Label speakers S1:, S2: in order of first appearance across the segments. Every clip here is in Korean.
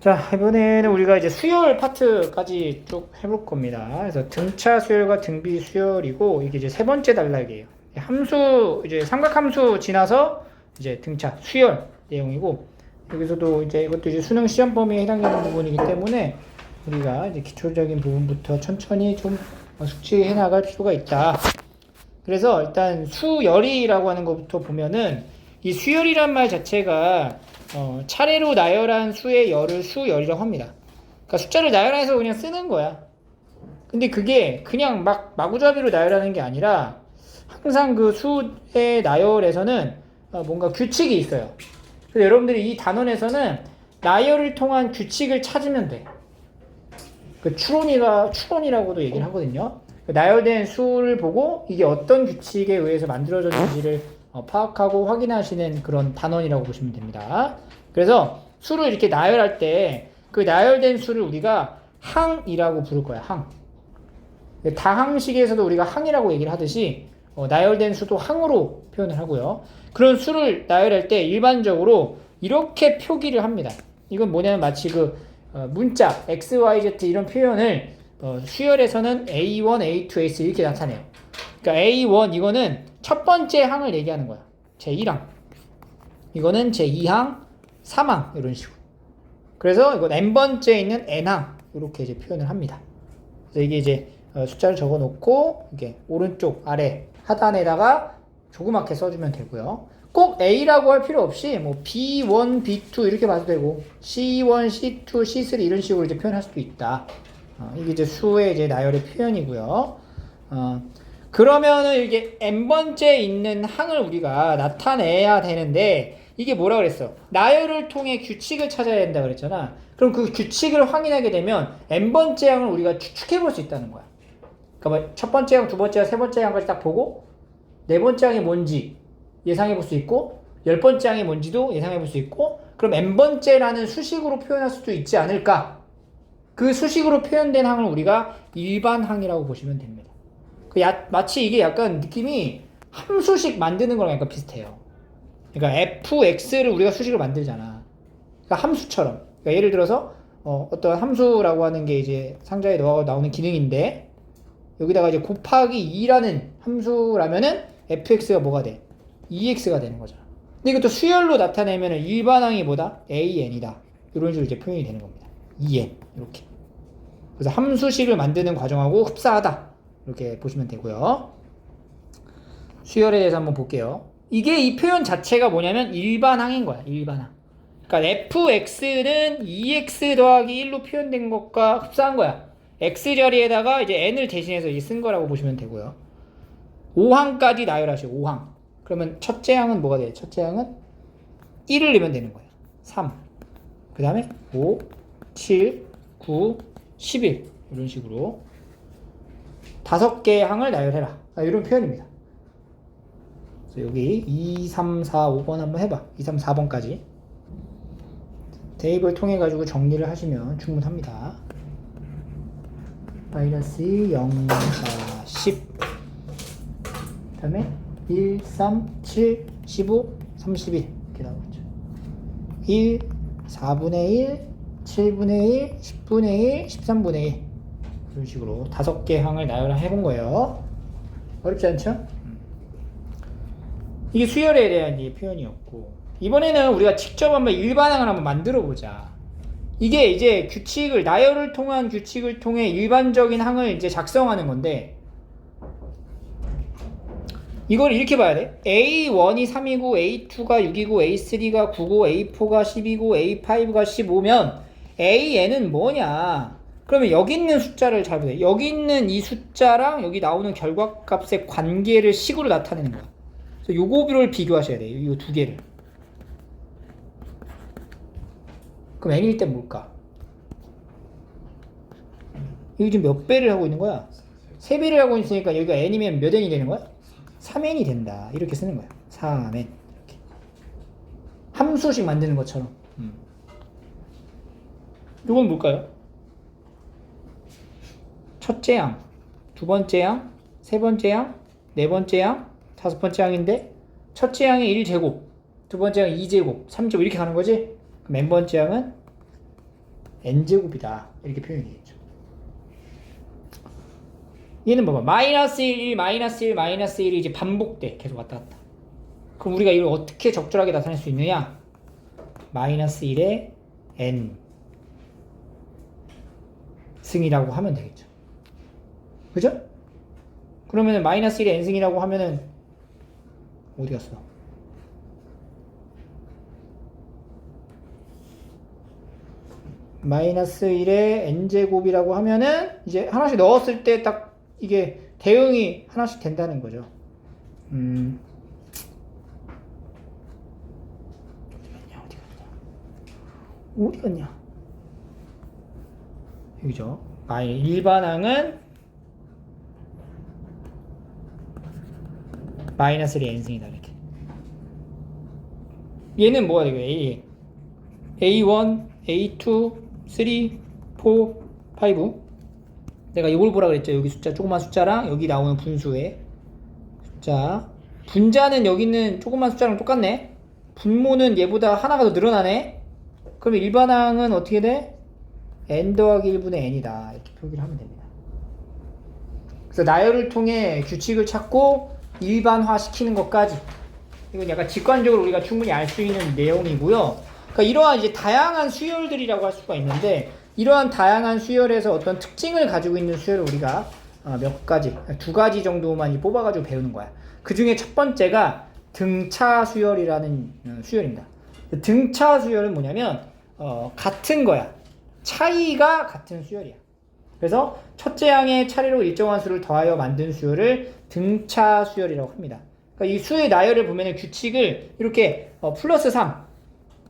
S1: 자, 이번에는 우리가 이제 수열 파트까지 쭉 해볼 겁니다. 그래서 등차 수열과 등비 수열이고, 이게 이제 세 번째 단락이에요. 함수, 이제 삼각함수 지나서 이제 등차 수열 내용이고, 여기서도 이제 이것도 이제 수능 시험 범위에 해당되는 부분이기 때문에 우리가 이제 기초적인 부분부터 천천히 좀 숙지해 나갈 필요가 있다. 그래서 일단 수열이라고 하는 것부터 보면은 이 수열이란 말 자체가 차례로 나열한 수의 열을 수열이라고 합니다. 그러니까 숫자를 나열해서 그냥 쓰는 거야. 근데 그게 그냥 막 마구잡이로 나열하는 게 아니라 항상 그 수의 나열에서는 뭔가 규칙이 있어요. 그래서 여러분들이 이 단원에서는 나열을 통한 규칙을 찾으면 돼. 그 추론이라고도 얘기를 하거든요. 나열된 수를 보고 이게 어떤 규칙에 의해서 만들어졌는지를 파악하고 확인하시는 그런 단원이라고 보시면 됩니다. 그래서 수를 이렇게 나열할 때 그 나열된 수를 우리가 항이라고 부를 거야. 항. 다항식에서도 우리가 항이라고 얘기를 하듯이 나열된 수도 항으로 표현을 하고요. 그런 수를 나열할 때 일반적으로 이렇게 표기를 합니다. 이건 뭐냐면 마치 그 문자 x, y, z 이런 표현을 수열에서는 A1, A2, A3 이렇게 나타내요. 그러니까 A1 이거는 첫 번째 항을 얘기하는 거야. 제1항. 이거는 제2항, 3항 이런 식으로. 그래서 이건 n번째에 있는 n항 이렇게 이제 표현을 합니다. 그래서 이게 이제 숫자를 적어 놓고 이게 오른쪽 아래 하단에다가 조그맣게 써주면 되고요. 꼭 A라고 할 필요 없이 뭐 B1, B2 이렇게 봐도 되고 C1, C2, C3 이런 식으로 이제 표현할 수도 있다. 이게 이제 수의 이제 나열의 표현이고요. 그러면은 이게 n번째 있는 항을 우리가 나타내야 되는데 이게 뭐라 그랬어? 나열을 통해 규칙을 찾아야 된다 그랬잖아. 그럼 그 규칙을 확인하게 되면 n번째 항을 우리가 추측해 볼 수 있다는 거야. 그러니까 첫 번째 항, 두 번째 항, 세 번째 항까지 딱 보고 네 번째 항이 뭔지 예상해 볼 수 있고 열 번째 항이 뭔지도 예상해 볼 수 있고 그럼 n번째라는 수식으로 표현할 수도 있지 않을까? 그 수식으로 표현된 항을 우리가 일반항이라고 보시면 됩니다. 마치 이게 약간 느낌이 함수식 만드는 거랑 약간 비슷해요. 그러니까 fx를 우리가 수식을 만들잖아. 그러니까 함수처럼. 그러니까 예를 들어서 어떤 함수라고 하는 게 이제 상자에 나오는 기능인데 여기다가 이제 곱하기 2라는 함수라면은 fx가 뭐가 돼? 2x가 되는 거잖아. 근데 이것도 수열로 나타내면은 일반항이 뭐다? an이다. 이런 식으로 이제 표현이 되는 겁니다. 2n 이렇게. 그래서 함수식을 만드는 과정하고 흡사하다. 이렇게 보시면 되고요. 수열에 대해서 한번 볼게요. 이게 이 표현 자체가 뭐냐면 일반항인 거야. 일반항. 그러니까 fx는 2x 더하기 1로 표현된 것과 흡사한 거야. x 자리에다가 이제 n을 대신해서 이제 쓴 거라고 보시면 되고요. 5항까지 나열하시고 5항. 그러면 첫째 항은 뭐가 돼요? 첫째 항은 1을 넣으면 되는 거예요. 3. 그 다음에 5, 7, 9, 11 이런 식으로 5개의 항을 나열해라. 이런 표현입니다. 그래서 여기 2, 3, 4, 5번 한번 해봐. 2, 3, 4번까지. 대입을 통해 가지고 정리를 하시면 충분합니다. 마이너스 0, 4, 10. 그 다음에 1, 3, 7, 15, 31 이렇게 나오겠죠. 1, 4분의 1, 7분의 1, 10분의 1, 13분의 1 이런 식으로 5개 항을 나열해 본 거예요. 어렵지 않죠? 이게 수열에 대한 이 표현이었고 이번에는 우리가 직접 한번 일반항을 한번 만들어 보자. 이게 이제 규칙을 나열을 통한 규칙을 통해 일반적인 항을 이제 작성하는 건데 이걸 이렇게 봐야 돼. A1이 3이고 A2가 6이고 A3가 9고 A4가 10이고 A5가 15면 AN은 뭐냐? 그러면 여기 있는 숫자를 잘 보세요. 여기 있는 이 숫자랑 여기 나오는 결과값의 관계를 식으로 나타내는 거야. 그래서 요거를 비교하셔야 돼요. 이 두 개를. 그럼 n일 때 뭘까? 여기 지금 몇 배를 하고 있는 거야? 3배를 하고 있으니까 여기가 n이면 몇 n이 되는 거야? 3n이 된다. 이렇게 쓰는 거야. 3n. 이렇게. 함수식 만드는 것처럼. 이건 뭘까요? 첫째 항, 두 번째 항, 세 번째 항, 네 번째 항, 다섯 번째 항인데 첫째 항이 1제곱, 두 번째 항이 2제곱, 3제곱 이렇게 가는 거지? 그럼 n번째 항은 n제곱이다. 이렇게 표현이 되겠죠. 얘는 봐봐. 마이너스 1, 마이너스 1, 마이너스 1이 이제 반복돼. 계속 왔다 갔다. 그럼 우리가 이걸 어떻게 적절하게 나타낼 수 있느냐? 마이너스 1의 n 승이라고 하면 되겠죠. 그죠? 그러면은 마이너스 1의 n승이라고 하면은 어디 갔어? 마이너스 1의 n제곱이라고 하면은 이제 하나씩 넣었을 때 딱 이게 대응이 하나씩 된다는 거죠. 어디 갔냐? 여기죠. 일반항은 마이너스 1의 n승이다. 이렇게. 얘는 뭐가 되고요? A1, A2, 3, 4, 5. 내가 이걸 보라 그랬죠. 여기 숫자, 조그만 숫자랑 여기 나오는 분수의 숫자. 분자는 여기 있는 조그만 숫자랑 똑같네. 분모는 얘보다 하나가 더 늘어나네. 그러면 일반항은 어떻게 돼? n 더하기 1분의 n이다. 이렇게 표기를 하면 됩니다. 그래서 나열을 통해 규칙을 찾고 일반화 시키는 것까지. 이건 약간 직관적으로 우리가 충분히 알 수 있는 내용이고요. 그러니까 이러한 이제 다양한 수열들이라고 할 수가 있는데, 이러한 다양한 수열에서 어떤 특징을 가지고 있는 수열을 우리가 몇 가지, 두 가지 정도만 뽑아가지고 배우는 거야. 그 중에 첫 번째가 등차 수열이라는 수열입니다. 등차 수열은 뭐냐면 같은 거야. 차이가 같은 수열이야. 그래서 첫째 항의 차례로 일정한 수를 더하여 만든 수열을 등차 수열이라고 합니다. 그러니까 이 수의 나열을 보면 규칙을 이렇게 플러스 3,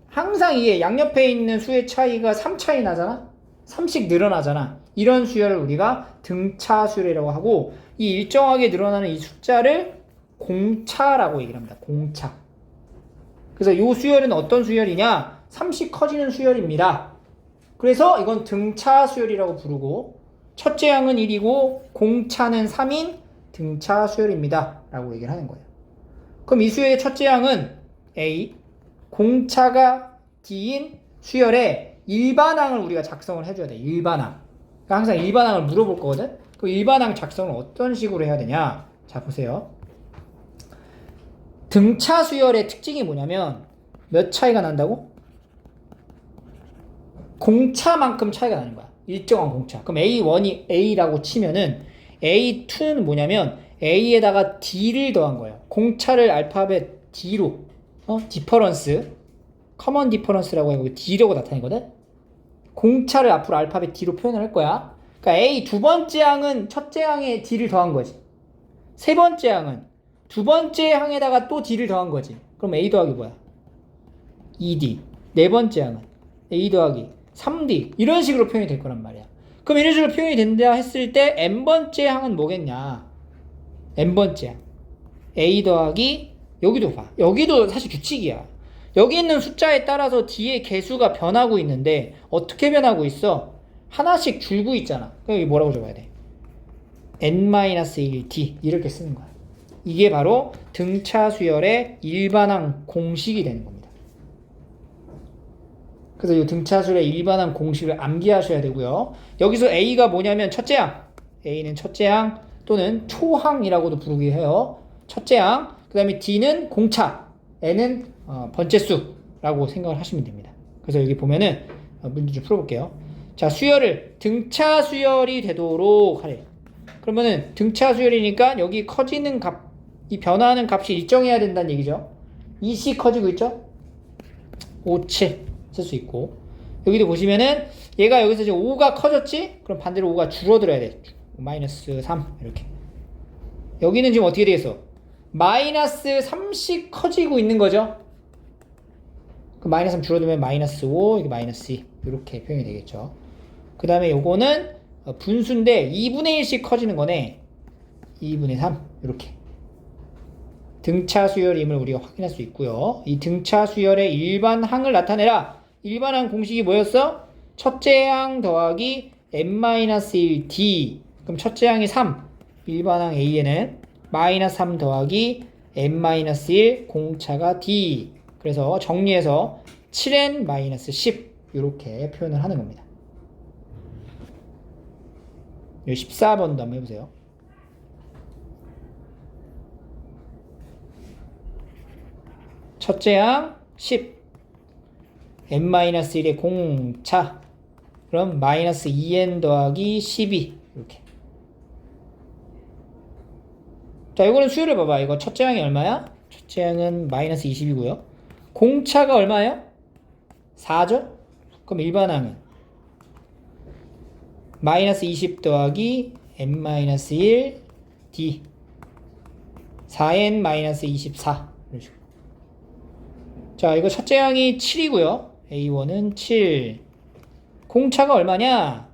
S1: 항상 이게 양옆에 있는 수의 차이가 3 차이 나잖아? 3씩 늘어나잖아. 이런 수열을 우리가 등차 수열이라고 하고, 이 일정하게 늘어나는 이 숫자를 공차라고 얘기를 합니다. 공차. 그래서 이 수열은 어떤 수열이냐? 3씩 커지는 수열입니다. 그래서 이건 등차 수열이라고 부르고, 첫째 항은 1이고 공차는 3인 등차 수열입니다. 라고 얘기를 하는 거예요. 그럼 이 수열의 첫째 항은 A, 공차가 D인 수열의 일반항을 우리가 작성을 해줘야 돼. 일반항. 그러니까 항상 일반항을 물어볼 거거든. 그 일반항 작성을 어떤 식으로 해야 되냐? 자, 보세요. 등차 수열의 특징이 뭐냐면 몇 차이가 난다고? 공차만큼 차이가 나는 거야. 일정한 공차. 그럼 A1이 A라고 치면은 A2는 뭐냐면 A에다가 D를 더한 거예요. 공차를 알파벳 D로 디퍼런스, 커먼 디퍼런스라고 하고 D라고 나타내거든. 공차를 앞으로 알파벳 D로 표현을 할 거야. 그러니까 A 두 번째 항은 첫째 항에 D를 더한 거지. 세 번째 항은 두 번째 항에다가 또 D를 더한 거지. 그럼 A 더하기 뭐야? 2D. 네 번째 항은 A 더하기 3D. 이런 식으로 표현이 될 거란 말이야. 그럼 이런 식으로 표현이 된다 했을 때 n번째 항은 뭐겠냐? n번째 항. A 더하기, 여기도 봐. 여기도 사실 규칙이야. 여기 있는 숫자에 따라서 D의 개수가 변하고 있는데 어떻게 변하고 있어? 하나씩 줄고 있잖아. 그럼 여기 뭐라고 적어야 돼? n-1D 이렇게 쓰는 거야. 이게 바로 등차 수열의 일반항 공식이 되는 겁니다. 그래서 이 등차 수열의 일반항 공식을 암기하셔야 되고요. 여기서 A가 뭐냐면 첫째 항. A는 첫째 항 또는 초항이라고도 부르기도 해요. 첫째 항. 그 다음에 D는 공차. N은 번째수라고 생각을 하시면 됩니다. 그래서 여기 보면은 문제 좀 풀어볼게요. 자, 수열을 등차 수열이 되도록 하래. 그러면은 등차 수열이니까 여기 커지는 값, 이 변화하는 값이 일정해야 된다는 얘기죠. 2씩 커지고 있죠? 5, 7 쓸 수 있고, 여기도 보시면은 얘가 여기서 이제 5가 커졌지? 그럼 반대로 5가 줄어들어야 돼. 마이너스 3 이렇게. 여기는 지금 어떻게 되겠어? 마이너스 3씩 커지고 있는 거죠. 그 마이너스 3 줄어들면 마이너스 5, 이게 마이너스 2 이렇게 표현이 되겠죠. 그 다음에 요거는 분수인데 2분의 1씩 커지는 거네. 2분의 3 이렇게. 등차 수열임을 우리가 확인할 수 있고요. 이 등차 수열의 일반항을 나타내라. 일반항 공식이 뭐였어? 첫째 항 더하기 n-1d. 그럼 첫째 항이 3. 일반항 A에는 마이너스 3 더하기 n-1 공차가 d. 그래서 정리해서 7n 마이너스 10 이렇게 표현을 하는 겁니다. 14번도 한번 해보세요. 첫째 항 10 n-1의 공차 그럼 마이너스 2n 더하기 12 이렇게. 자, 이거는 수열을 봐봐. 이거 첫째 항이 얼마야? 첫째 항은 마이너스 20이고요. 공차가 얼마예요? 4죠? 그럼 일반항은 마이너스 20 더하기 n-1 d 4n 마이너스 24 이런 식으로. 자, 이거 첫째 항이 7이고요. A1은 7. 공차가 얼마냐?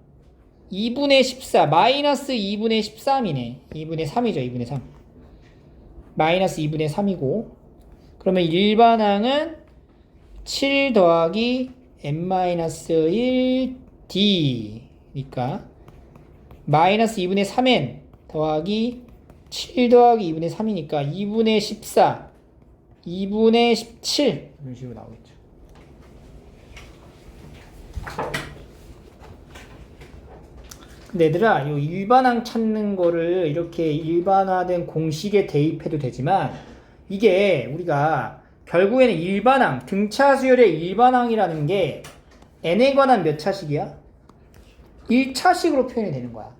S1: 2분의 14 마이너스 2분의 13이네. 2분의 3이죠. 2분의 3 마이너스 2분의 3이고 그러면 일반항은 7 더하기 n-1 d니까 마이너스 2분의 3n 더하기 7 더하기 2분의 3이니까 2분의 14 2분의 17 이런 식으로 나오겠죠. 근데 얘들아, 이 일반항 찾는 거를 이렇게 일반화된 공식에 대입해도 되지만 이게 우리가 결국에는 일반항, 등차 수열의 일반항이라는 게 n에 관한 몇 차식이야? 1차식으로 표현이 되는 거야.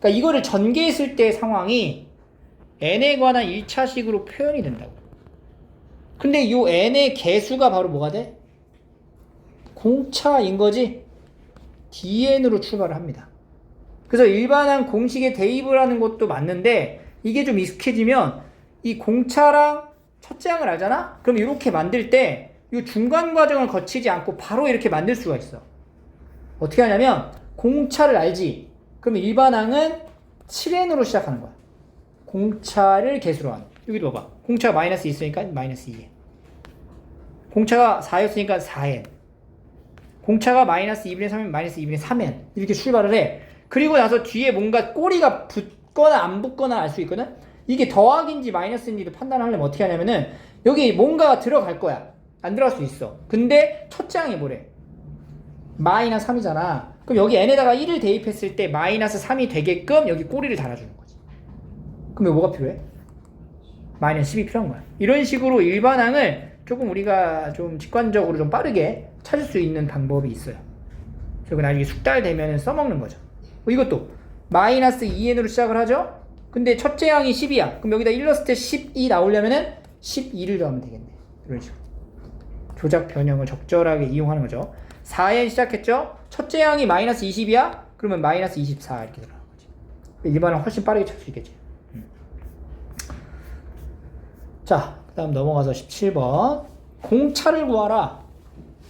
S1: 그러니까 이거를 전개했을 때 상황이 n에 관한 1차식으로 표현이 된다고. 근데 이 n의 개수가 바로 뭐가 돼? 공차인 거지? dn으로 출발을 합니다. 그래서 일반항 공식에 대입을 하는 것도 맞는데 이게 좀 익숙해지면 이 공차랑 첫째 항을 알잖아? 그럼 이렇게 만들 때 이 중간 과정을 거치지 않고 바로 이렇게 만들 수가 있어. 어떻게 하냐면 공차를 알지? 그러면 일반항은 7n으로 시작하는 거야. 공차를 개수로 하는. 여기도 봐봐. 공차가 마이너스 있으니까 마이너스 2n. 공차가 4였으니까 4n. 공차가 마이너스 2분의 3이면 마이너스 2분의 3n. 이렇게 출발을 해. 그리고 나서 뒤에 뭔가 꼬리가 붙거나 안 붙거나 알 수 있거든? 이게 더하기인지 마이너스인지도 판단하려면 어떻게 하냐면은 여기 뭔가가 들어갈 거야. 안 들어갈 수 있어. 근데 첫째 항이 뭐래? 마이너스 3이잖아. 그럼 여기 n에다가 1을 대입했을 때 마이너스 3이 되게끔 여기 꼬리를 달아주는 거지. 그럼 뭐가 필요해? 마이너스 10이 필요한 거야. 이런 식으로 일반항을 조금 우리가 좀 직관적으로 좀 빠르게 찾을 수 있는 방법이 있어요. 그리고 나중에 숙달 되면 써먹는 거죠. 이것도 마이너스 2n으로 시작을 하죠. 근데 첫째 항이 10이야. 그럼 여기다 1 넣었을 때 12 나오려면은 12를 더하면 되겠네. 이런 식으로 조작 변형을 적절하게 이용하는 거죠. 4n 시작했죠. 첫째 항이 마이너스 20이야. 그러면 마이너스 24 이렇게 들어가는 거지. 일반은 훨씬 빠르게 찾을 수 있겠지. 자, 그 다음 넘어가서 17번 공차를 구하라.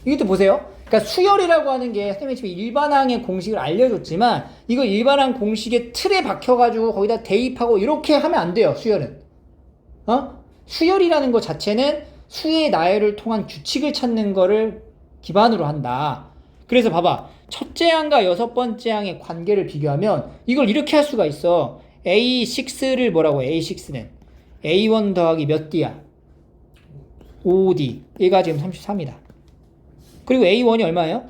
S1: 이것도 보세요. 그러니까 수열이라고 하는 게 선생님이 지금 일반항의 공식을 알려줬지만 이거 일반항 공식의 틀에 박혀가지고 거기다 대입하고 이렇게 하면 안 돼요. 수열은. 수열이라는 것 자체는 수의 나열을 통한 규칙을 찾는 거를 기반으로 한다. 그래서 봐봐. 첫째 항과 여섯 번째 항의 관계를 비교하면 이걸 이렇게 할 수가 있어. A6를 뭐라고 해? A6는 A1 더하기 몇 D야? 5D. 얘가 지금 33이다. 그리고 A1이 얼마예요?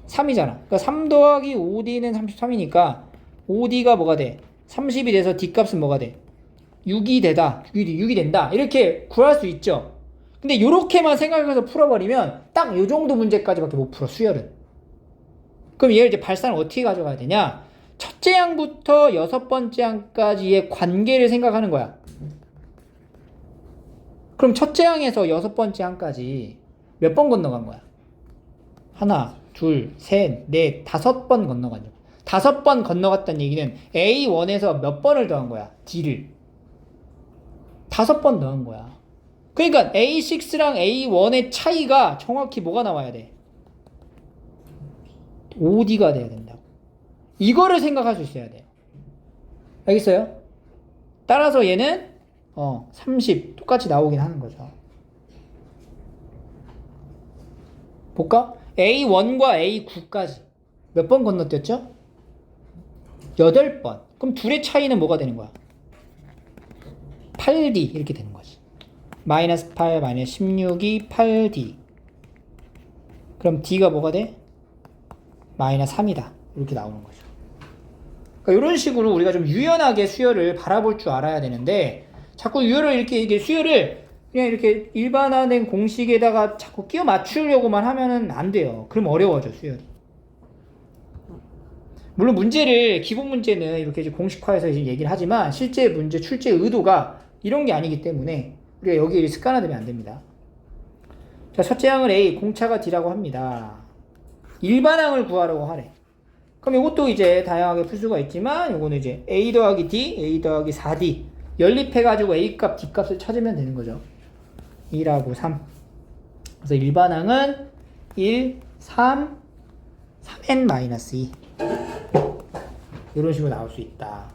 S1: 3이잖아. 그러니까 3 더하기 5D는 33이니까 5D가 뭐가 돼? 30이 돼서 D값은 뭐가 돼? 6이 되다. 6이 된다. 이렇게 구할 수 있죠. 근데 이렇게만 생각해서 풀어버리면 딱 이 정도 문제까지밖에 못 풀어. 수열은. 그럼 얘를 이제 발산을 어떻게 가져가야 되냐? 첫째 항부터 여섯 번째 항까지의 관계를 생각하는 거야. 그럼 첫째 항에서 여섯 번째 항까지 몇 번 건너간 거야? 하나, 둘, 셋, 넷, 5번 건너간 거야. 5번 건너갔다는 얘기는 A1에서 몇 번을 더한 거야? D를. 5번 더한 거야. 그러니까 A6랑 A1의 차이가 정확히 뭐가 나와야 돼? 5D가 돼야 된다고. 이거를 생각할 수 있어야 돼요. 알겠어요? 따라서 얘는 30 똑같이 나오긴 하는 거죠. 볼까? A1과 A9까지 몇 번 건너뛰었죠? 8번. 그럼 둘의 차이는 뭐가 되는 거야? 8D 이렇게 되는 거지. 마이너스 8, 마이너스 16이 8D. 그럼 D가 뭐가 돼? 마이너스 3이다. 이렇게 나오는 거죠. 그러니까 이런 식으로 우리가 좀 유연하게 수열을 바라볼 줄 알아야 되는데 자꾸 유열을 이렇게 수열을 그냥 이렇게 일반화된 공식에다가 자꾸 끼워 맞추려고만 하면은 안 돼요. 그럼 어려워져 수열이. 물론 문제를 기본 문제는 이렇게 이제 공식화해서 이제 얘기를 하지만 실제 문제 출제 의도가 이런 게 아니기 때문에 우리가 여기에 습관화되면 안 됩니다. 자, 첫째 항을 A, 공차가 D라고 합니다. 일반항을 구하라고 하래. 그럼 이것도 이제 다양하게 풀 수가 있지만 요거는 이제 A 더하기 D, A 더하기 4D 연립해가지고 A 값, D 값을 찾으면 되는 거죠. 2하고 3. 그래서 일반항은 1, 3, 3n-2 이런 식으로 나올 수 있다.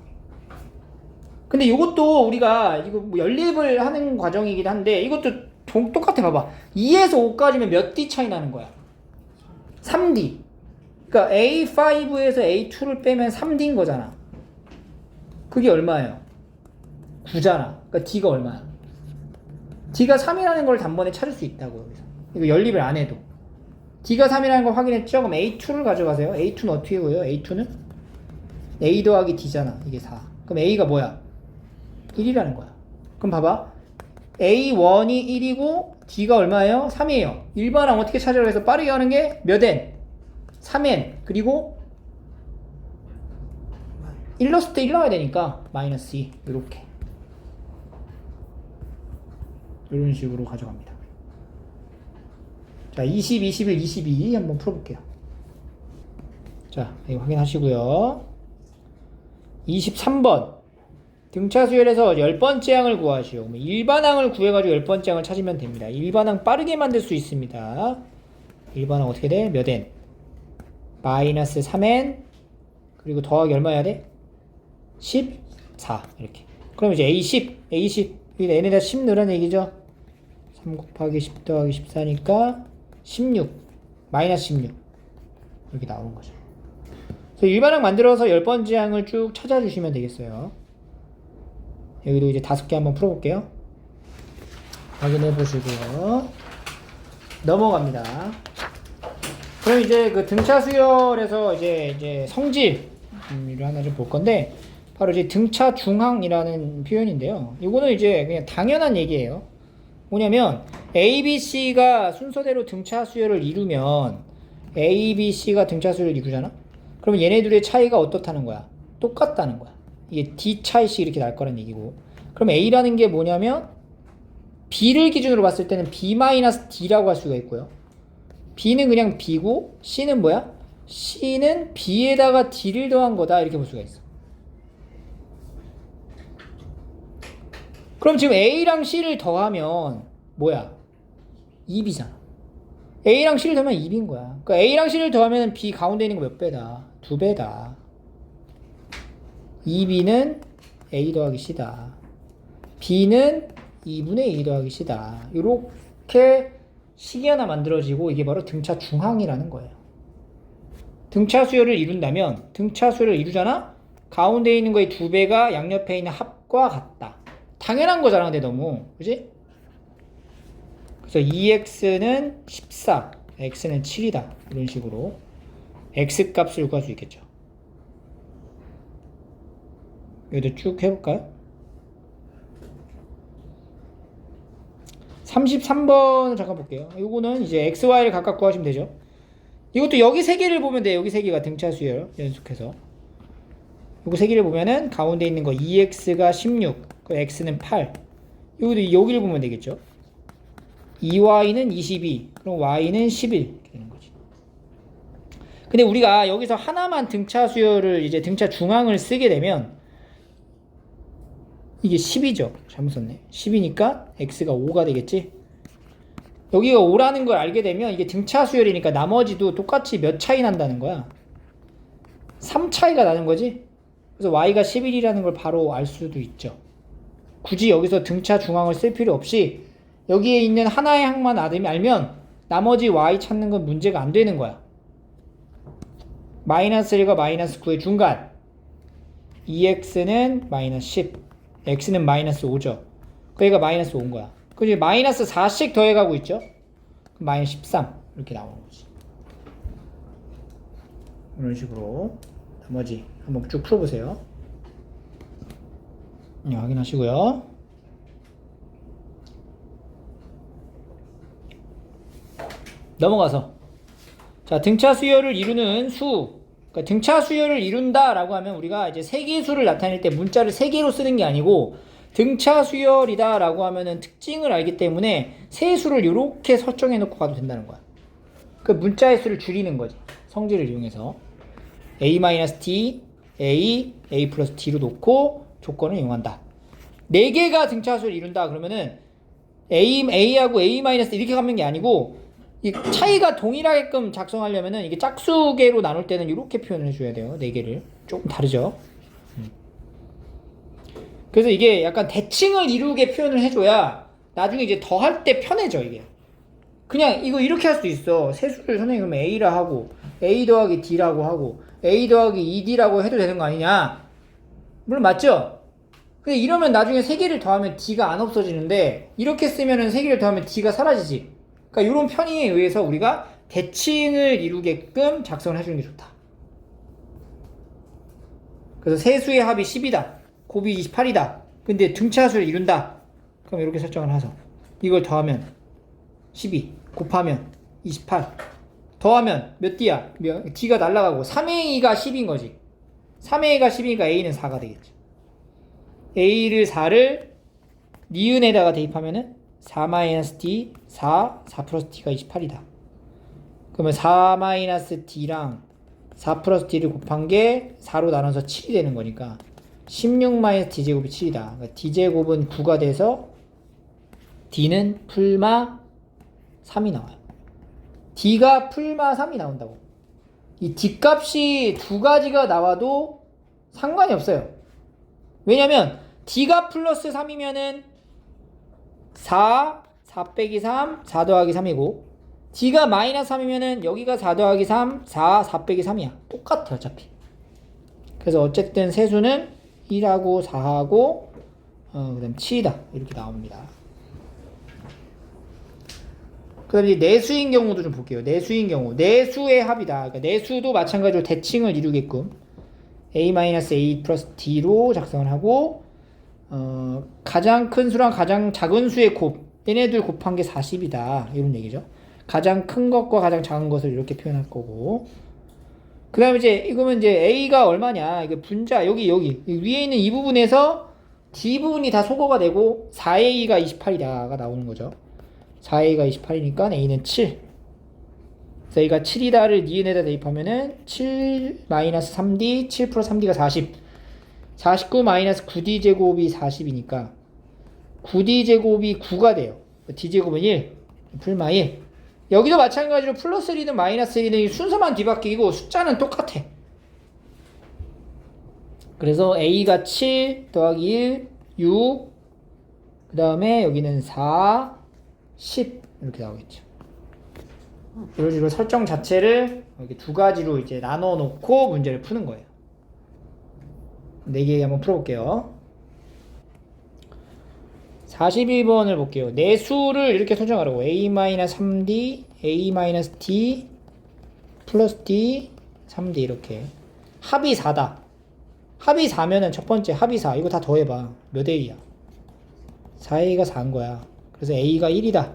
S1: 근데 이것도 우리가 이거 뭐 연립을 하는 과정이긴 한데 이것도 똑같아. 봐봐. 2에서 5까지면 몇 D 차이 나는 거야? 3D. 그러니까 A5에서 A2를 빼면 3D인 거잖아. 그게 얼마예요? 9잖아. 그러니까 D가 얼마야? D가 3이라는 걸 단번에 찾을 수 있다고 여기서. 이거 연립을 안 해도. D가 3이라는 걸 확인했죠? 그럼 A2를 가져가세요. A2는 어떻게 구해요? A2는? A 더하기 D잖아. 이게 4. 그럼 A가 뭐야? 1이라는 거야. 그럼 봐봐. A1이 1이고 D가 얼마예요? 3이에요. 일반항 어떻게 찾으라고 해서 빠르게 하는 게 몇 n? 3n. 그리고 1 넣었을 때 1 넣어야 되니까 마이너스 2. 이렇게. 이런 식으로 가져갑니다. 자, 20, 21, 22 한번 풀어볼게요. 자, 이거 확인하시고요. 23번. 등차 수열에서 10번째 항을 구하시오. 일반항을 구해가지고 10번째 항을 찾으면 됩니다. 일반항 빠르게 만들 수 있습니다. 일반항 어떻게 돼? 몇 n? 마이너스 3n 그리고 더하기 얼마 해야 돼? 14 이렇게. 그럼 이제 A10 n에다 10 넣으라는 얘기죠. 3 곱하기 10 더하기 14니까 16 마이너스 16 이렇게 나오는 거죠. 그래서 일반항 만들어서 10번째 항을 쭉 찾아주시면 되겠어요. 여기도 이제 5개 한번 풀어볼게요. 확인해 보시고요. 넘어갑니다. 그럼 이제 그 등차 수열에서 이제 성질을 하나 좀 볼 건데, 바로 이제 등차 중항이라는 표현인데요. 이거는 이제 그냥 당연한 얘기예요. 뭐냐면, A, B, C가 순서대로 등차 수열을 이루면, A, B, C가 등차 수열을 이루잖아? 그러면 얘네 둘의 차이가 어떻다는 거야? 똑같다는 거야. 이게 D 차이씩 이렇게 날 거란 얘기고. 그럼 A라는 게 뭐냐면 B를 기준으로 봤을 때는 B-D라고 할 수가 있고요. B는 그냥 B고 C는 뭐야? C는 B에다가 D를 더한 거다 이렇게 볼 수가 있어. 그럼 지금 A랑 C를 더하면 뭐야? 2B잖아. A랑 C를 더하면 2B인 거야. 그러니까 A랑 C를 더하면 B 가운데 있는 거 몇 배다? 2배다. 2B는 A 더하기 C다. B는 2분의 A 더하기 C다. 이렇게 식이 하나 만들어지고 이게 바로 등차 중항이라는 거예요. 등차 수열을 이룬다면 등차 수열을 이루잖아? 가운데 있는 거의 2배가 양옆에 있는 합과 같다. 당연한 거잖아. 근데 너무. 그지? 그래서 2x는 14, x는 7이다. 이런 식으로 x 값을 구할 수 있겠죠. 여기도 쭉 해볼까요? 33번 잠깐 볼게요. 이거는 이제 x, y를 각각 구하시면 되죠. 이것도 여기 세 개를 보면 돼요. 여기 세 개가 등차 수열 연속해서. 요거 세 개를 보면은 가운데 있는 거 2x가 16, 그 x는 8. 여기도 여기를 보면 되겠죠. 2y는 22, 그럼 y는 11 이렇게 되는 거지. 근데 우리가 여기서 하나만 등차 수열을 이제 등차 중항을 쓰게 되면 이게 10이죠. 잘못 썼네. 10이니까 x가 5가 되겠지. 여기가 5라는 걸 알게 되면 이게 등차 수열이니까 나머지도 똑같이 몇 차이 난다는 거야. 3 차이가 나는 거지. 그래서 y가 11이라는 걸 바로 알 수도 있죠. 굳이 여기서 등차 중항을 쓸 필요 없이 여기에 있는 하나의 항만 알면 나머지 y 찾는 건 문제가 안 되는 거야. 마이너스 1과 마이너스 9의 중간 2x는 마이너스 10, x는 마이너스 5죠. 그러니까 마이너스 5인 거야. 그지? 마이너스 4씩 더해가고 있죠. 마이너스 13 이렇게 나오는 거지. 이런 식으로 나머지 한번 쭉 풀어보세요. 확인하시고요. 넘어가서 자, 등차 수열을 이루는 수. 그러니까 등차 수열을 이룬다라고 하면 우리가 이제 세개수를 나타낼 때 문자를 3개로 쓰는 게 아니고 등차 수열이다라고 하면은 특징을 알기 때문에 세수를 이렇게 설정해 놓고 가도 된다는 거야. 그 문자의 수를 줄이는 거지. 성질을 이용해서 a-t, a 플러스 t로 놓고 조건을 이용한다. 4개가 등차 수를 이룬다 그러면은 a하고 a-t 이렇게 가는 게 아니고 이 차이가 동일하게끔 작성하려면은 이게 짝수개로 나눌 때는 이렇게 표현을 해줘야 돼요. 4개를. 조금 다르죠. 그래서 이게 약간 대칭을 이루게 표현을 해줘야 나중에 이제 더할 때 편해져, 이게. 그냥 이거 이렇게 할 수도 있어. 세수를 선생님 그러면 A라 하고, A 더하기 D라고 하고, A 더하기 2D라고 해도 되는 거 아니냐? 물론 맞죠? 근데 이러면 나중에 3개를 더하면 D가 안 없어지는데, 이렇게 쓰면은 3개를 더하면 D가 사라지지. 그러니까 이런 편의에 의해서 우리가 대칭을 이루게끔 작성을 해주는 게 좋다. 그래서 세수의 합이 10이다. 곱이 28이다. 근데 등차수를 이룬다. 그럼 이렇게 설정을 하서 이걸 더하면 12, 곱하면 28, 더하면 몇 D야? D가 날라가고 3A가 10인 거지. 3A가 10이니까 A는 4가 되겠죠. A를 4를 니은에다가 대입하면은 4-D, 4 플러스 T가 28이다. 그러면 4-D랑 4 플러스 D를 곱한 게 4로 나눠서 7이 되는 거니까 16-D제곱이 7이다. 그러니까 D제곱은 9가 돼서 D는 풀마 3이 나와요. D가 풀마 3이 나온다고. 이 D 값이 2가지가 나와도 상관이 없어요. 왜냐면 D가 플러스 3이면은 4 빼기 3, 4 더하기 3이고 D가 마이너스 3이면은 여기가 4 더하기 3, 4 빼기 3이야. 똑같아 어차피. 그래서 어쨌든 세수는 1하고 4하고 그 다음 7이다. 이렇게 나옵니다. 그 다음에 내수인 경우도 좀 볼게요. 내수인 경우. 내수의 합이다. 그러니까 내수도 마찬가지로 대칭을 이루게끔 a-a 플러스 d로 작성을 하고 가장 큰 수랑 가장 작은 수의 곱 얘네들 곱한 게 40이다. 이런 얘기죠. 가장 큰 것과 가장 작은 것을 이렇게 표현할 거고 그 다음에 이제 이거면 이제 a가 얼마냐 이게 분자 여기 위에 있는 이 부분에서 d 부분이 다 소거가 되고 4a가 28이다가 나오는 거죠. 4a가 28이니까 a는 7. 그래서 a가 7이다를 니은에다 대입하면은 7-3d 7 플러스 3d가 40. 49 9d제곱이 40이니까 9d제곱이 9가 돼요. d제곱은 1 풀마 1. 여기도 마찬가지로 플러스 1이든 마이너스 1이든 순서만 뒤바뀌고 숫자는 똑같아. 그래서 a가 7 더하기 1 6 그 다음에 여기는 4 10 이렇게 나오겠죠. 이런 식으로 설정 자체를 이렇게 2가지로 이제 나눠 놓고 문제를 푸는 거예요. 4개 한번 풀어볼게요. 41번을 볼게요. 내수를 이렇게 설정하라고. a-3d, a-t, 플러스 d, 3d 이렇게. 합이 4다. 합이 4면은 첫 번째 합이 4. 이거 다 더해봐. 몇 a야? 4a가 4인 거야. 그래서 a가 1이다.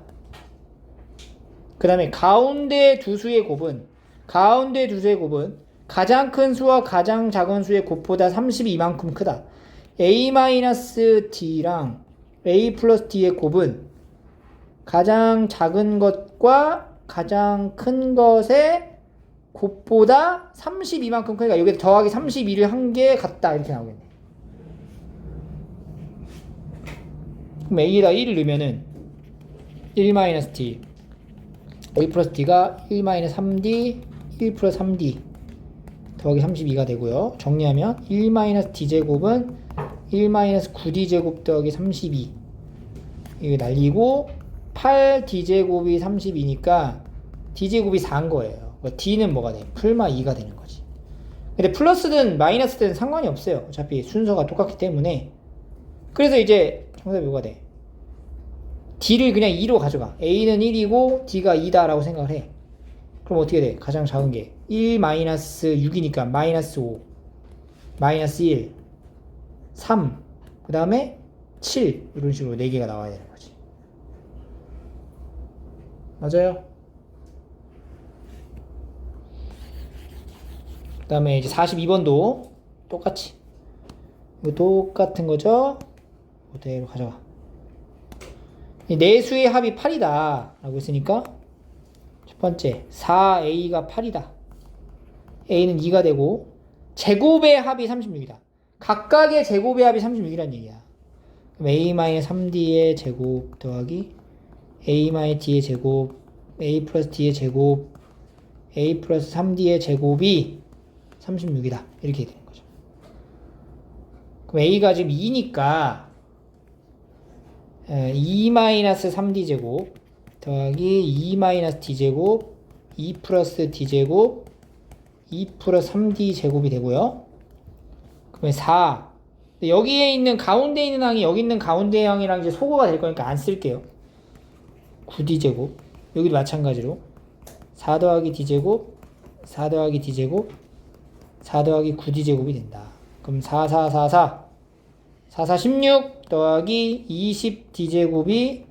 S1: 그 다음에 가운데 두 수의 곱은 가장 큰 수와 가장 작은 수의 곱보다 32만큼 크다. a-d랑 a 플러스 d의 곱은 가장 작은 것과 가장 큰 것의 곱보다 32만큼 크니까 여기 더하기 32를 한 게 같다. 이렇게 나오겠네. 그럼 a에다 1을 넣으면은 1-d a 플러스 d가 1-3d 1 플러스 3d 더하기 32가 되고요. 정리하면 1-d제곱은 1-9d제곱 더하기 32 이게 날리고 8d제곱이 30이니까 d제곱이 4인 거예요. d는 뭐가 돼? 풀마 2가 되는 거지. 근데 플러스든 마이너스든 상관이 없어요. 어차피 순서가 똑같기 때문에. 그래서 이제 정답이 뭐가 돼? d를 그냥 2로 가져가. a는 1이고 d가 2다 라고 생각을 해. 그럼 어떻게 돼? 가장 작은 게 1 마이너스 6이니까 마이너스 5 마이너스 1 3 그 다음에 7 이런 식으로 4개가 나와야 되는 거지. 맞아요? 그 다음에 이제 42번도 똑같이 이거 똑같은 거죠. 그대로 가져가. 내수의 합이 8이다 라고 했으니까 첫 번째 4a가 8이다. a는 2가 되고 제곱의 합이 36이다. 각각의 제곱의 합이 36이란 얘기야. 그럼 a-3d의 제곱 더하기 a-d의 제곱 a 플러스 d의 제곱 a 플러스 3d의 제곱이 36이다. 이렇게 되는 거죠. 그럼 a가 지금 2니까 2-3d 제곱 더하기 2-d 제곱 2 플러스 d 제곱 2 플러스 3d 제곱이 되고요. 그러면 4 여기에 있는 가운데 있는 항이 여기 있는 가운데 항이랑 이제 소거가 될 거니까 안 쓸게요. 9d 제곱 여기도 마찬가지로 4 더하기 d 제곱 4 더하기 d 제곱 4 더하기 9d 제곱이 된다. 그럼 4 4 4 4 4 4 16 더하기 20d 제곱이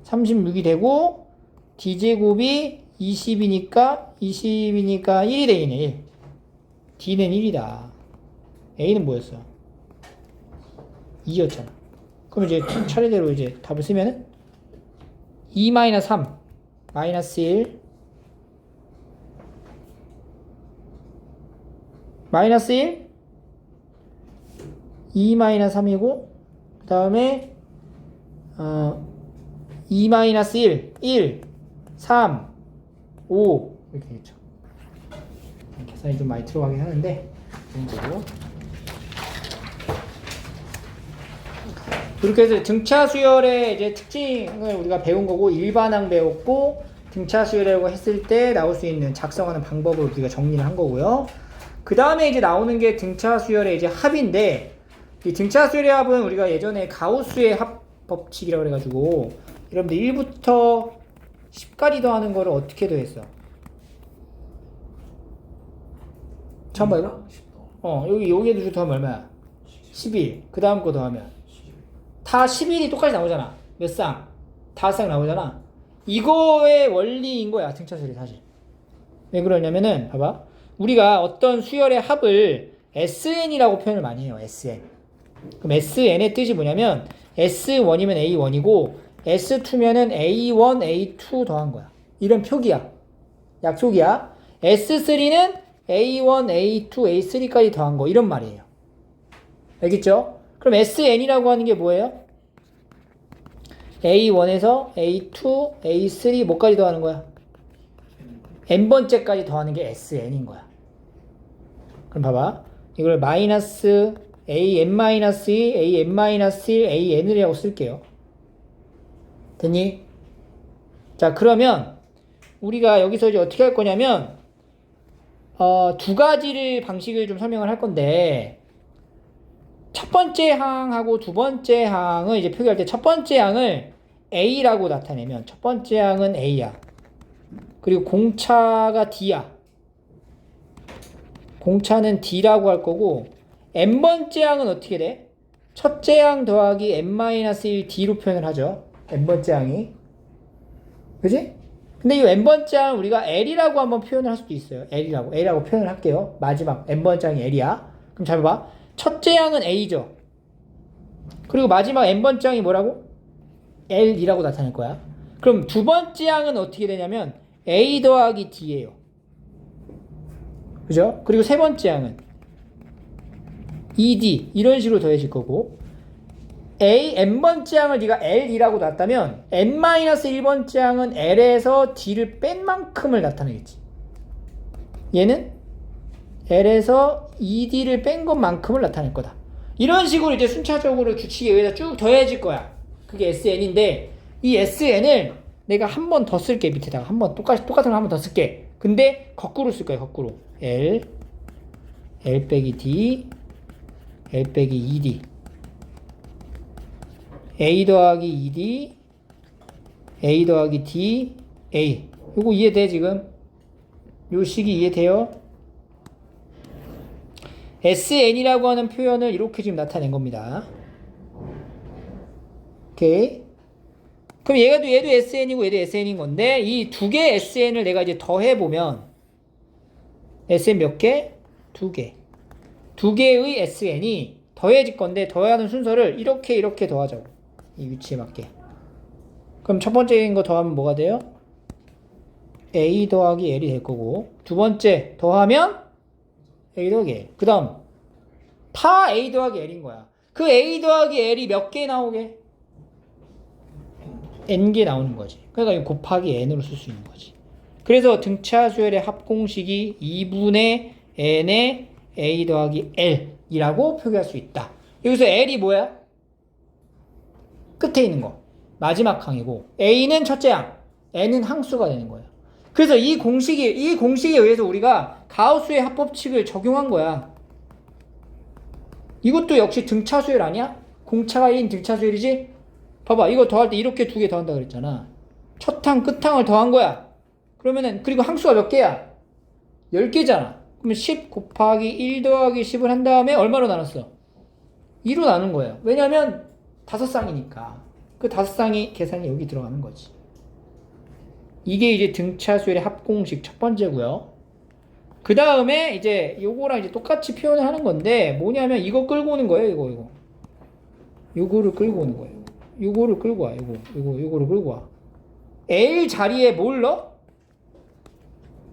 S1: 36이 되고 d 제곱이 20이니까 1이 되겠네. 1 d는 1이다. a는 뭐였어? 2였잖아. 그럼 이제 차례대로 이제 답을 쓰면은 2-3 마이너스 1 마이너스 1 2-3이고 그 다음에 2-1 1 3 5 이렇게 되겠죠. 계산이 좀 많이 들어가긴 하는데 기본적으로 이렇게 해서 등차 수열의 이제 특징을 우리가 배운 거고 일반항 배웠고 등차 수열이라고 했을 때 나올 수 있는 작성하는 방법을 우리가 정리를 한 거고요. 그 다음에 이제 나오는 게 등차 수열의 이제 합인데 이 등차 수열의 합은 우리가 예전에 가우스의 합 법칙이라고 그래가지고 여러분들 1부터 10까지 더하는 거를 어떻게 더했어? 처음 봐요? 여기에도 더하면 얼마야? 11. 그 다음 거 더하면 다 11이 똑같이 나오잖아. 몇 쌍? 5쌍 나오잖아. 이거의 원리인 거야, 등차수열이 사실. 왜 그러냐면은, 봐봐. 우리가 어떤 수열의 합을 SN이라고 표현을 많이 해요, SN. 그럼 SN의 뜻이 뭐냐면, S1이면 A1이고, S2면은 A1, A2 더한 거야. 이런 표기야. 약속이야. S3는 A1, A2, A3까지 더한 거. 이런 말이에요. 알겠죠? 그럼 SN이라고 하는 게 뭐예요? A1에서 A2, A3 뭐까지 더하는 거야? n번째까지 더하는 게 SN인 거야. 그럼 봐봐. 이걸 마이너스 AN-2, AN-1, AN이라고 쓸게요. 됐니? 자, 그러면 우리가 여기서 이제 어떻게 할 거냐면 두 가지를 방식을 좀 설명을 할 건데 첫 번째 항하고 두 번째 항을 이제 표기할 때 첫 번째 항을 A라고 나타내면 첫 번째 항은 A야. 그리고 공차가 D야. 공차는 D라고 할 거고 n번째 항은 어떻게 돼? 첫째 항 더하기 n-1 D로 표현을 하죠. n번째 항이. 그지? 근데 이 n번째 항을 우리가 L이라고 한번 표현을 할 수도 있어요. L이라고 표현을 할게요. 마지막 n번째 항이 L이야. 그럼 잘 봐봐. 첫째 항은 A죠. 그리고 마지막 n번째 항이 뭐라고? L이라고 나타낼 거야. 그럼 두 번째 항은 어떻게 되냐면 A 더하기 D예요. 그죠? 그리고 세 번째 항은 ED 이런 식으로 더해질 거고 n번째 항을 네가 L이라고 놨다면 n-1번째 항은 L에서 D를 뺀 만큼을 나타내겠지. 얘는 L에서 ED를 뺀 것만큼을 나타낼 거다. 이런 식으로 이제 순차적으로 규칙에 의해서 쭉 더해질 거야. 그게 SN인데 이 SN을 내가 한 번 더 쓸게. 밑에다가 한 번 똑같은 걸 한 번 더 쓸게. 근데 거꾸로 쓸 거야. 거꾸로 L 빼기 D L 빼기 ED A 더하기 ED A 더하기 D A. 요거 이해돼 지금? 요 식이 이해돼요? SN이라고 하는 표현을 이렇게 지금 나타낸 겁니다. 오케이. 그럼 얘도 SN이고 얘도 SN인 건데 이 두 개의 SN을 내가 이제 더해보면 SN 몇 개? 두 개. 두 개의 SN이 더해질 건데 더하는 순서를 이렇게 더하자고. 이 위치에 맞게. 그럼 첫 번째인 거 더하면 뭐가 돼요? A 더하기 L이 될 거고 두 번째 더하면 A 더하기 L. 그 다음 다 A 더하기 L인 거야. 그 A 더하기 L이 몇 개 나오게? N개 나오는 거지. 그러니까 이거 곱하기 N으로 쓸 수 있는 거지. 그래서 등차 수열의 합공식이 2분의 N의 A 더하기 L이라고 표기할 수 있다. 여기서 L이 뭐야? 끝에 있는 거. 마지막 항이고 A는 첫째 항, N은 항수가 되는 거예요. 그래서 이 공식에 의해서 우리가 가우스의 합법칙을 적용한 거야. 이것도 역시 등차 수열 아니야? 공차가 1인 등차 수열이지? 봐봐, 이거 더할 때 이렇게 두 개 더한다 그랬잖아. 첫 항, 끝 항을 더한 거야. 그러면은, 그리고 항수가 몇 개야? 10개잖아. 그러면 10 곱하기 1 더하기 10을 한 다음에 얼마로 나눴어? 2로 나눈 거예요. 왜냐면 5쌍이니까. 그 5쌍이 계산이 여기 들어가는 거지. 이게 이제 등차 수열의 합공식 첫 번째고요. 그 다음에 이제 요거랑 이제 똑같이 표현을 하는 건데 뭐냐면 이거 끌고 오는 거예요. 이거. 요거를 끌고 오는 거예요. 요거를 끌고 와. 요거를 끌고 와. L 자리에 뭘 넣어?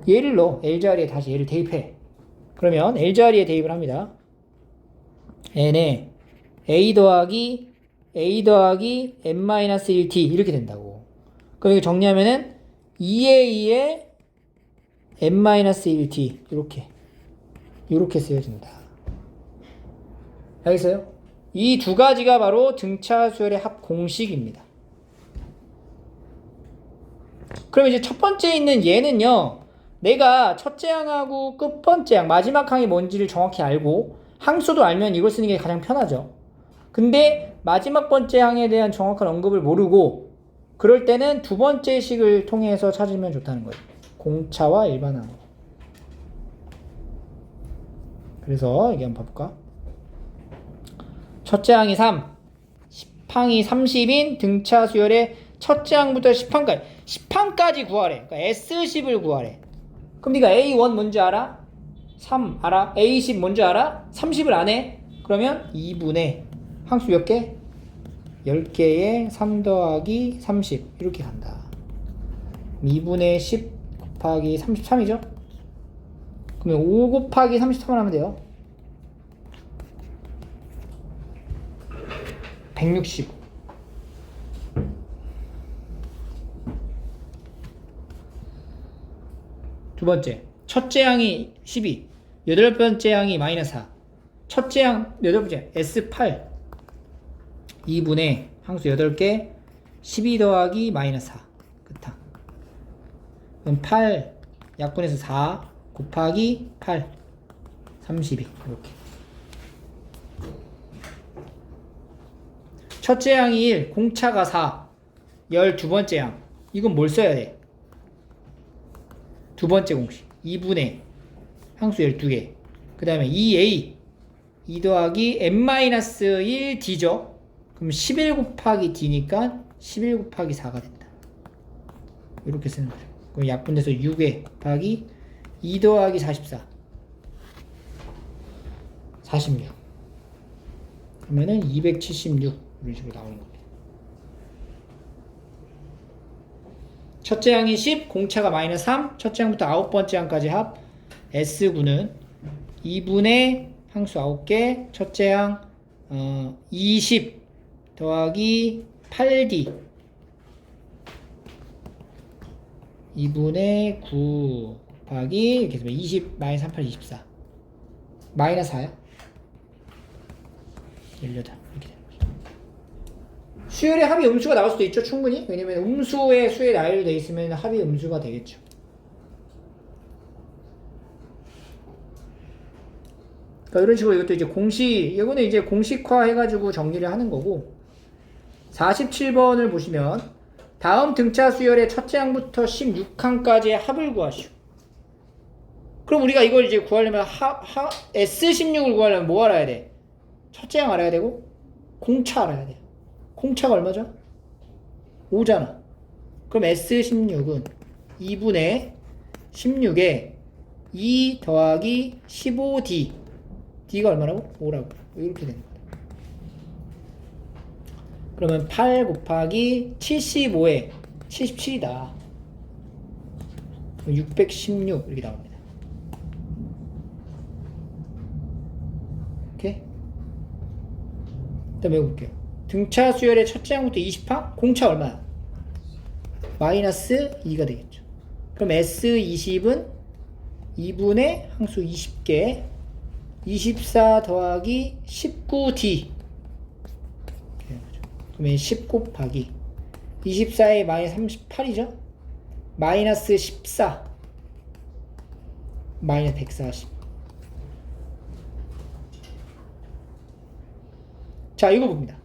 S1: 얘를 넣어. L 자리에 다시 얘를 대입해. 그러면 L 자리에 대입을 합니다. N에 A 더하기 N-1t 이렇게 된다고. 그럼 이거 정리하면은 2A에 N-1t 이렇게 쓰여진다. 알겠어요? 이 두 가지가 바로 등차 수열의 합 공식입니다. 그럼 이제 첫 번째 있는 얘는요, 내가 첫째 항하고 끝번째 항, 마지막 항이 뭔지를 정확히 알고 항수도 알면 이걸 쓰는 게 가장 편하죠. 근데 마지막 번째 항에 대한 정확한 언급을 모르고 그럴 때는 두 번째 식을 통해서 찾으면 좋다는 거예요. 공차와 일반 항. 그래서 이게 한번 봐볼까? 첫째 항이 3, 10항이 30인 등차 수열의 첫째 항부터 10항까지 구하래. 그러니까 S10을 구하래. 그럼 네가 A1 뭔지 알아? 3 알아? A10 뭔지 알아? 30을 안 해? 그러면 2분의 항수 몇 개? 10개에 3 더하기 30 이렇게 간다. 2분의 10 곱하기 33이죠? 그러면 5 곱하기 33을 하면 돼요. 165. 두 번째, 첫째 항이 12, 여덟 번째 항이 마이너스 4. 첫째 항, 여덟 번째, S8. 2분의 항수 8개, 12 더하기 마이너스 4. 끝항. 그럼 8, 약분해서 4 곱하기 8, 32. 이렇게. 첫째 항이 1, 공차가 4, 12번째 항. 이건 뭘 써야 돼? 두 번째 공식. 2분의 항수 12개. 그 다음에 2a, 2 더하기 n-1d죠? 그럼 11 곱하기 d니까 11 곱하기 4가 된다. 이렇게 쓰는 거죠. 그럼 약분돼서 6에 곱하기 2 더하기 44. 46. 그러면은 276. 이런 식으로 나오는 겁니다. 첫째 항이 10, 공차가 마이너스 3, 첫째 항부터 9번째 항까지 합 S9는 2분의 항수 9개, 첫째 항 20 더하기 8D 2분의 9 곱하기 이렇게 되면 20 마이너스 38, 24 마이너스 4야? 18 이렇게 되는 거죠. 수열의 합이 음수가 나올 수도 있죠, 충분히. 왜냐면 음수의 수에 나열되어 있으면 합이 음수가 되겠죠. 그러니까 이런 식으로 이것도 이제 이거는 이제 공식화 해가지고 정리를 하는 거고. 47번을 보시면 다음 등차 수열의 첫째 항부터 16항까지의 합을 구하시오. 그럼 우리가 이걸 이제 구하려면 S16을 구하려면 뭐 알아야 돼? 첫째 항 알아야 되고 공차 알아야 돼. 공차가 얼마죠? 5잖아. 그럼 S16은 2분의 16에 2 더하기 15D. D가 얼마라고? 5라고. 이렇게 되는 거야. 그러면 8 곱하기 75에 77이다. 616 이렇게 나옵니다. 오케이? 일단 외워볼게요. 등차 수열의 첫째 항부터 20항? 공차 얼마야? 마이너스 2가 되겠죠. 그럼 S20은 2분의 항수 20개 24 더하기 19D. 그러면 10 곱하기 24에 마이너스 38이죠? 마이너스 14 마이너스 140. 자, 이거 봅니다.